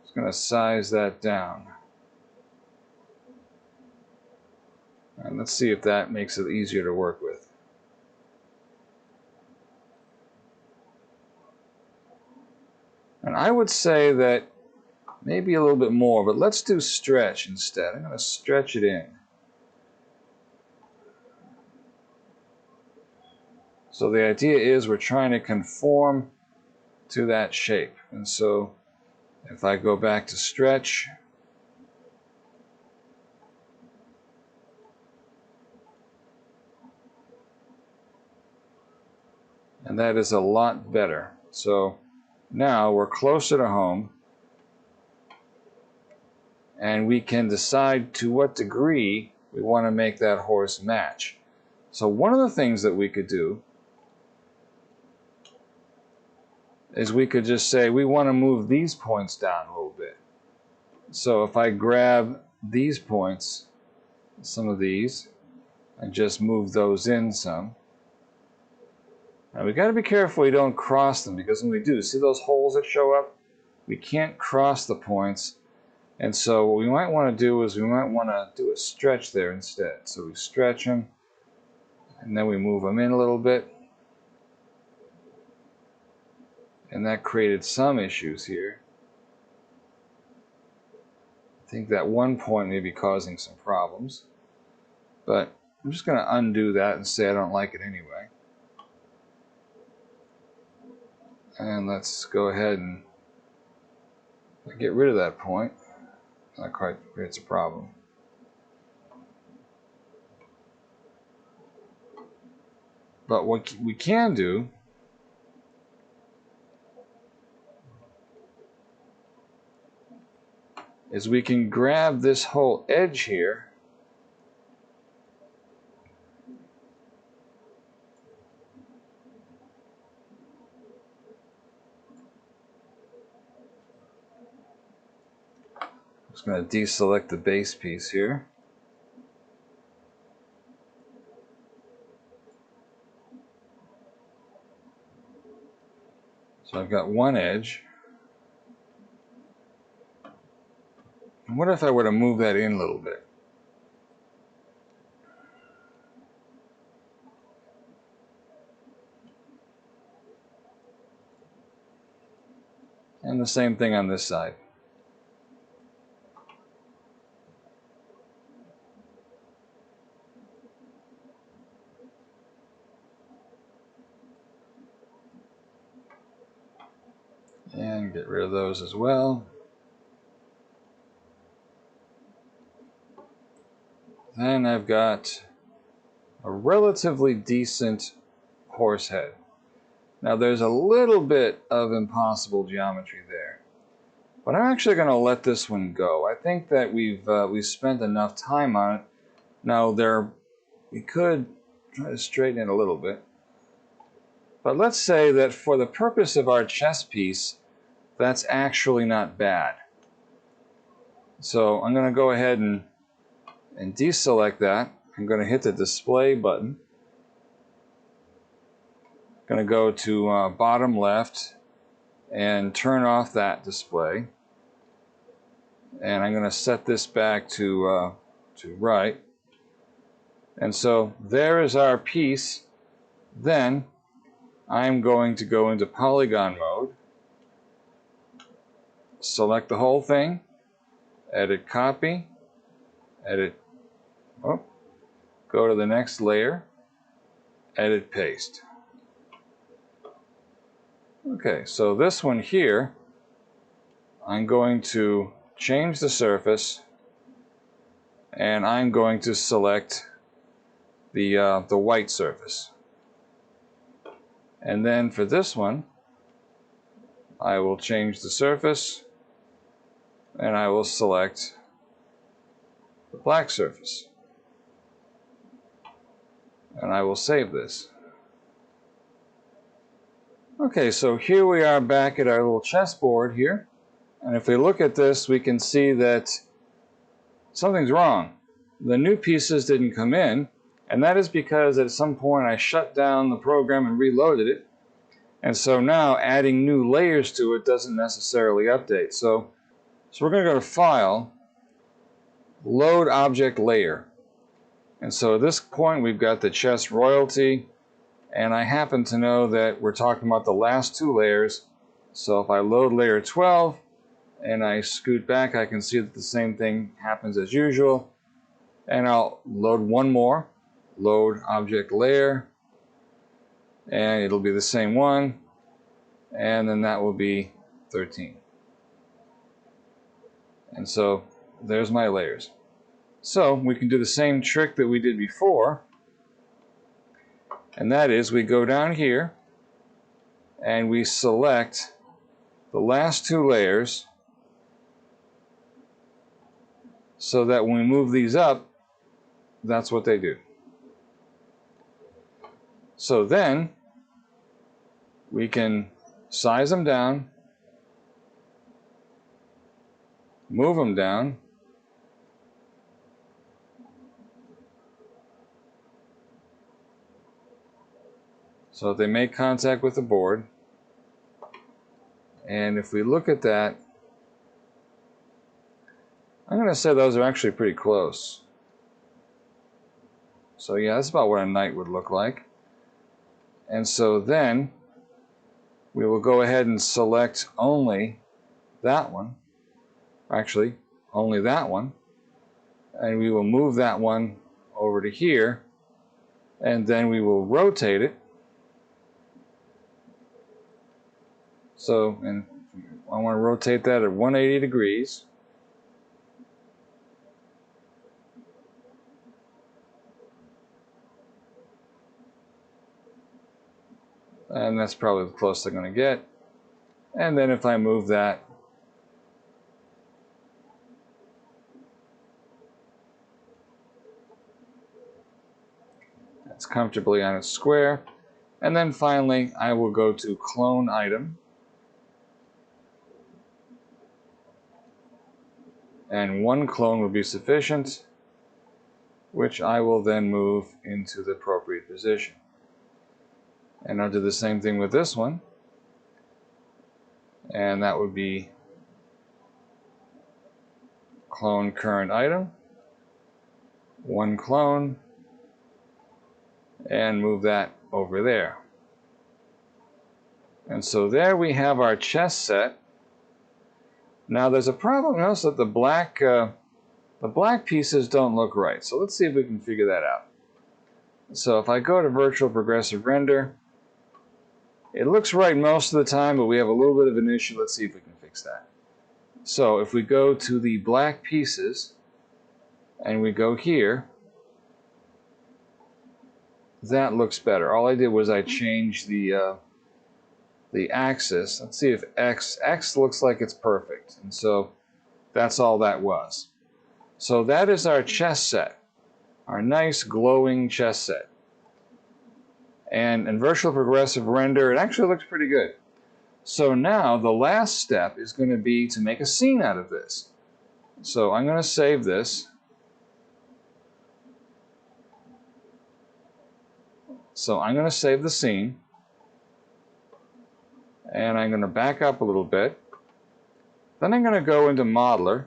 it's going to size that down. And let's see if that makes it easier to work with. And I would say that maybe a little bit more, but let's do stretch instead. I'm going to stretch it in. So the idea is we're trying to conform to that shape. And so if I go back to stretch, and that is a lot better. So now we're closer to home, and we can decide to what degree we want to make that horse match. So one of the things that we could do is we could just say we want to move these points down a little bit. So if I grab these points, some of these, and just move those in some. Now we got to be careful we don't cross them, because when we do, see those holes that show up? We can't cross the points. And so what we might want to do is we might want to do a stretch there instead. So we stretch them, and then we move them in a little bit. And that created some issues here. I think that one point may be causing some problems. But I'm just going to undo that and say I don't like it anyway. And let's go ahead and get rid of that point. That quite creates a problem. But what we can do is we can grab this whole edge here just going to deselect the base piece here. So I've got one edge. And what if I were to move that in a little bit? And the same thing on this side. And get rid of those as well. Then I've got a relatively decent horse head. Now there's a little bit of impossible geometry there, but I'm actually going to let this one go. I think that we've spent enough time on it. Now we could try to straighten it a little bit, but let's say that for the purpose of our chess piece, that's actually not bad. So I'm going to go ahead and deselect that. I'm going to hit the display button. I'm going to go to bottom left and turn off that display. And I'm going to set this back to right. And so there is our piece. Then I'm going to go into polygon mode, select the whole thing, edit copy, edit, go to the next layer, edit paste. Okay, so this one here, I'm going to change the surface, and I'm going to select the white surface. And then for this one, I will change the surface, and I will select the black surface. And I will save this. Okay, so here we are back at our little chessboard here. And if we look at this, we can see that something's wrong. The new pieces didn't come in, and that is because at some point I shut down the program and reloaded it. And so now adding new layers to it doesn't necessarily update. So we're going to go to File, Load Object Layer. And so at this point we've got the chess royalty, and I happen to know that we're talking about the last two layers. So if I load layer 12 and I scoot back, I can see that the same thing happens as usual. And I'll load one more, load object layer, and it'll be the same one, and then that will be 13. And so there's my layers. So we can do the same trick that we did before, and that is we go down here and we select the last two layers so that when we move these up, that's what they do. So then we can size them down, move them down, so that they make contact with the board. And if we look at that, I'm going to say those are actually pretty close. So yeah, that's about what a knight would look like. And so then we will go ahead and select only that one. Actually, only that one. And we will move that one over to here. And then we will rotate it. So, and I want to rotate that at 180 degrees. And that's probably the closest I'm going to get. And then if I move that, that's comfortably on its square. And then finally, I will go to Clone Item. And one clone will be sufficient, which I will then move into the appropriate position. And I'll do the same thing with this one. And that would be Clone Current Item, one clone, and move that over there. And so there we have our chess set. Now there's a problem. Notice that the black pieces don't look right. So let's see if we can figure that out. So if I go to Virtual Progressive Render, it looks right most of the time, but we have a little bit of an issue. Let's see if we can fix that. So if we go to the black pieces and we go here, that looks better. All I did was I changed the axis. Let's see if X looks like it's perfect. And so that's all that was. So that is our chess set, our nice glowing chess set. And in Virtual Progressive Render, it actually looks pretty good. So now the last step is going to be to make a scene out of this. So I'm going to save this. So I'm going to save the scene. And I'm going to back up a little bit. Then I'm going to go into Modeler.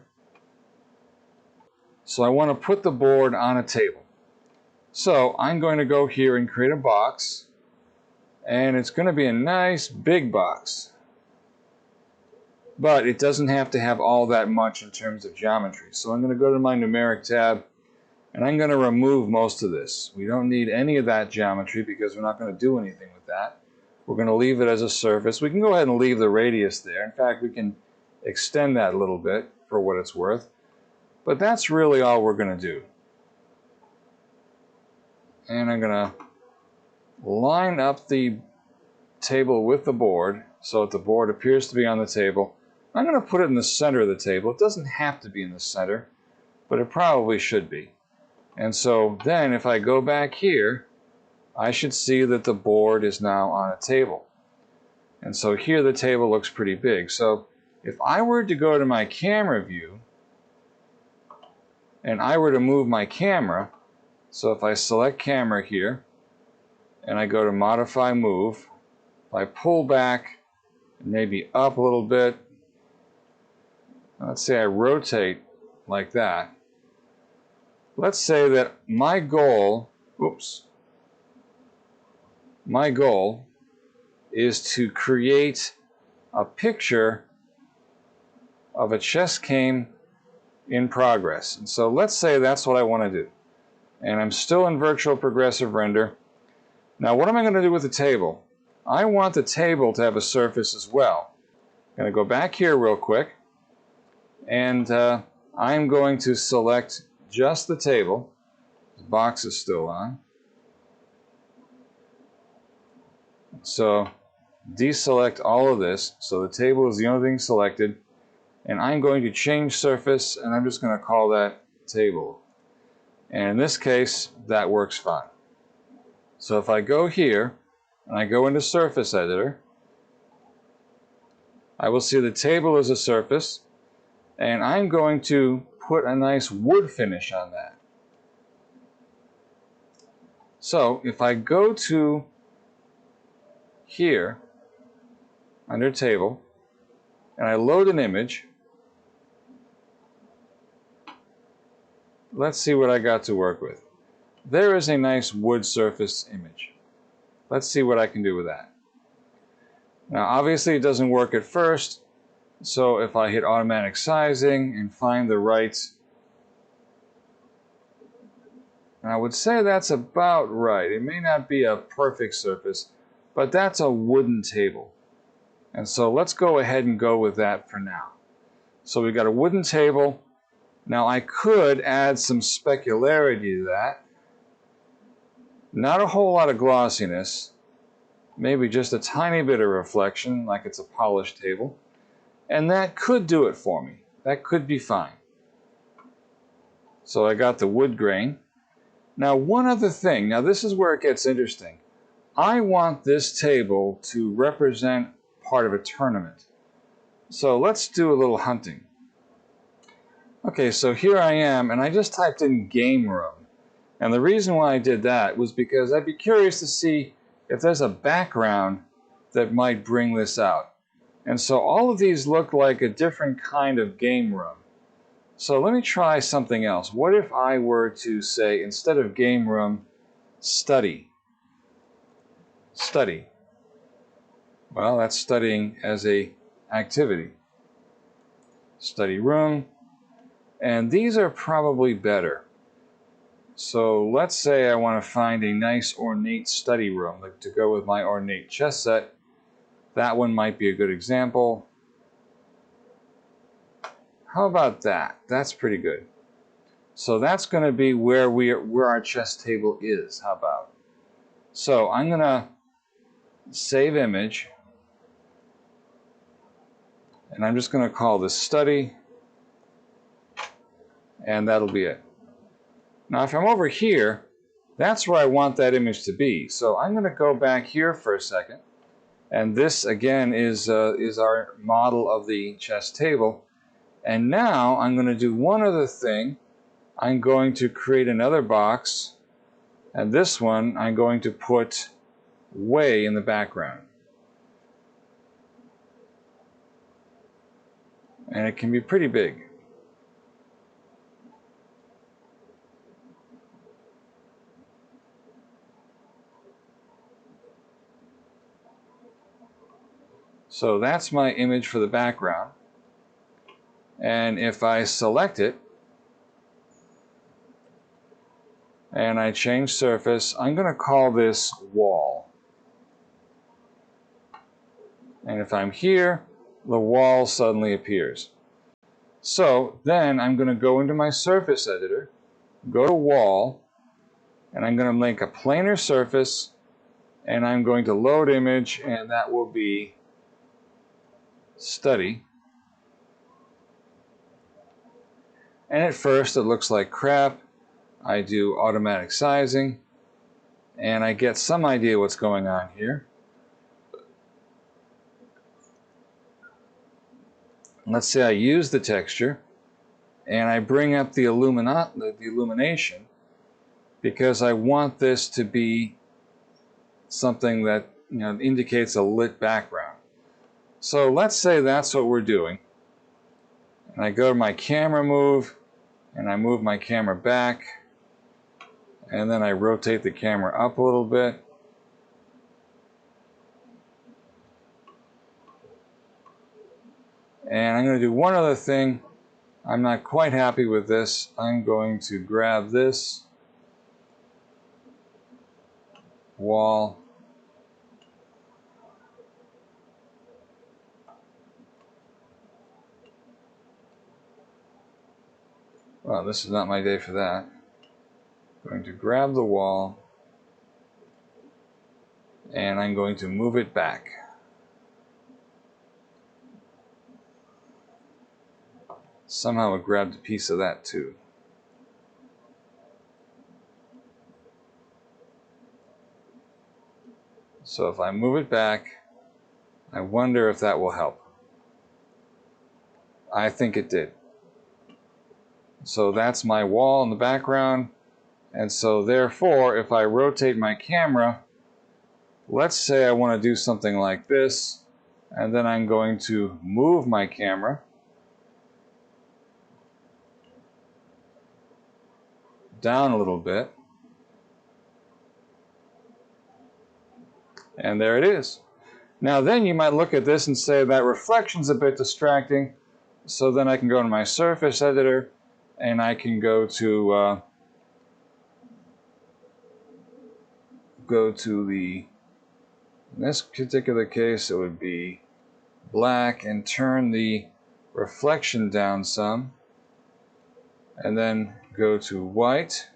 So I want to put the board on a table. So I'm going to go here and create a box. And it's going to be a nice big box. But it doesn't have to have all that much in terms of geometry. So I'm going to go to my numeric tab. And I'm going to remove most of this. We don't need any of that geometry because we're not going to do anything with that. We're going to leave it as a surface. We can go ahead and leave the radius there. In fact, we can extend that a little bit. for what it's worth. But that's really all we're going to do. And I'm going to line up the table with the board so that the board appears to be on the table. I'm going to put it in the center of the table. It doesn't have to be in the center, but it probably should be. And so then if I go back here, I should see that the board is now on a table. And so here the table looks pretty big. So if I were to go to my camera view and I were to move my camera, so if I select camera here and I go to modify move, if I pull back maybe up a little bit, let's say I rotate like that. Let's say that my goal is to create a picture of a chess game in progress. And so let's say that's what I want to do. And I'm still in virtual progressive render. Now what am I going to do with the table? I want the table to have a surface as well. I'm going to go back here real quick, and I'm going to select just the table. The box is still on. So deselect all of this. So the table is the only thing selected. And I'm going to change surface, and I'm just going to call that table. And in this case, that works fine. So if I go here, and I go into Surface Editor, I will see the table as a surface, and I'm going to put a nice wood finish on that. So if I go to here, under Table, and I load an image, let's see what I got to work with. There is a nice wood surface image. Let's see what I can do with that. Now obviously it doesn't work at first, so if I hit automatic sizing and find the right, and I would say that's about right. It may not be a perfect surface, but that's a wooden table. And so let's go ahead and go with that for now. So we've got a wooden table. Now I could add some specularity to that. Not a whole lot of glossiness. Maybe just a tiny bit of reflection, like it's a polished table. And that could do it for me. That could be fine. So I got the wood grain. Now one other thing. Now this is where it gets interesting. I want this table to represent part of a tournament. So let's do a little hunting. Okay, so here I am, and I just typed in game room. And the reason why I did that was because I'd be curious to see if there's a background that might bring this out. And so all of these look like a different kind of game room. So let me try something else. What if I were to say, instead of game room, study? Study. Well, that's studying as a activity. Study room. And these are probably better. So let's say I want to find a nice ornate study room to go with my ornate chess set. That one might be a good example. How about that? That's pretty good. So that's going to be where our chess table is. How about? So I'm going to save image, and I'm just going to call this study, and that'll be it. Now if I'm over here, that's where I want that image to be. So I'm going to go back here for a second, and this again is our model of the chess table. And now I'm going to do one other thing. I'm going to create another box, and this one I'm going to put way in the background. And it can be pretty big. So that's my image for the background. And if I select it, and I change surface, I'm going to call this wall. And if I'm here, the wall suddenly appears. So then I'm going to go into my surface editor, go to wall, and I'm going to make a planar surface, and I'm going to load image, and that will be study. And at first it looks like crap. I do automatic sizing, and I get some idea what's going on here. Let's say I use the texture, and I bring up the illumination, because I want this to be something that indicates a lit background. So let's say that's what we're doing. And I go to my camera move, and I move my camera back, and then I rotate the camera up a little bit. And I'm going to do one other thing. I'm not quite happy with this. I'm going to grab this wall, well, this is not my day for that. I'm going to grab the wall, and I'm going to move it back. Somehow I grabbed a piece of that too. So if I move it back, I wonder if that will help. I think it did. So that's my wall in the background. And so therefore, if I rotate my camera, let's say I want to do something like this, and then I'm going to move my camera down a little bit. And there it is. Now then you might look at this and say that reflection's a bit distracting. So then I can go to my surface editor, and I can go to the, in this particular case it would be black, and turn the reflection down some, and then go to white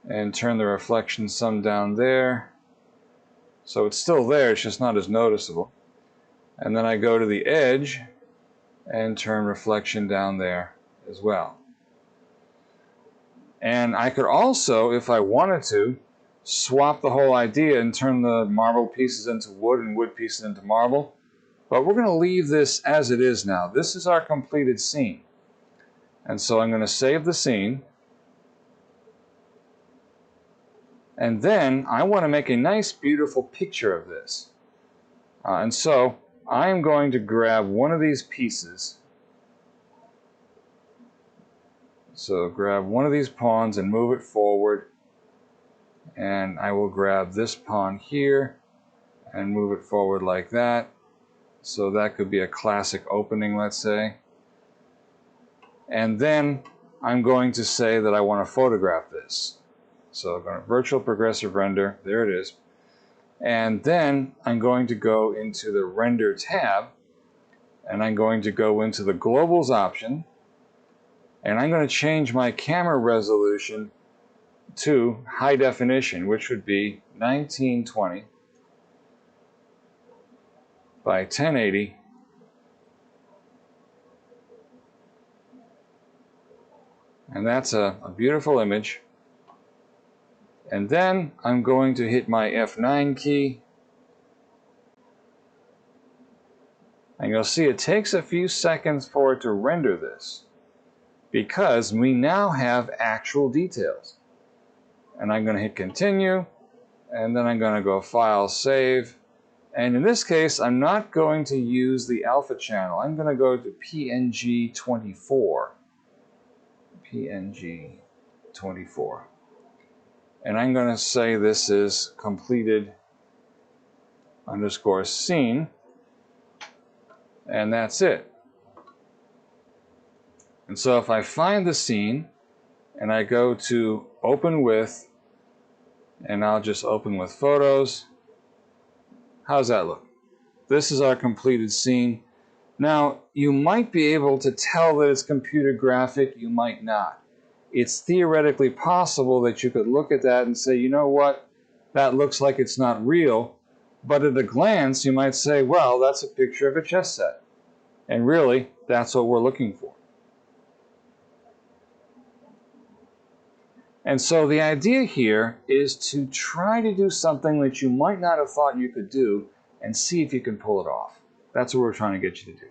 and turn the reflection some down there. So it's still there, it's just not as noticeable. And then I go to the edge and turn reflection down there as well. And I could also, if I wanted to, swap the whole idea and turn the marble pieces into wood and wood pieces into marble. But we're going to leave this as it is now. This is our completed scene. And so I'm going to save the scene. And then I want to make a nice, beautiful picture of this. And so I'm going to grab one of these pieces. So grab one of these pawns and move it forward. And I will grab this pawn here and move it forward like that. So that could be a classic opening, let's say. And then I'm going to say that I want to photograph this. So I'm going to virtual progressive render, there it is. And then I'm going to go into the render tab, and I'm going to go into the globals option, and I'm going to change my camera resolution to high definition, which would be 1920 by 1080. And that's a beautiful image. And then I'm going to hit my F9 key. And you'll see it takes a few seconds for it to render this, because we now have actual details. And I'm going to hit continue, and then I'm going to go File, Save. And in this case, I'm not going to use the alpha channel. I'm going to go to PNG24. PNG24. And I'm going to say this is completed underscore scene. And that's it. And so if I find the scene and I go to open with, and I'll just open with photos, how's that look? This is our completed scene. Now, you might be able to tell that it's computer graphic, you might not. It's theoretically possible that you could look at that and say, you know what, that looks like it's not real, but at a glance you might say, well, that's a picture of a chess set. And really, that's what we're looking for. And so the idea here is to try to do something that you might not have thought you could do and see if you can pull it off. That's what we're trying to get you to do.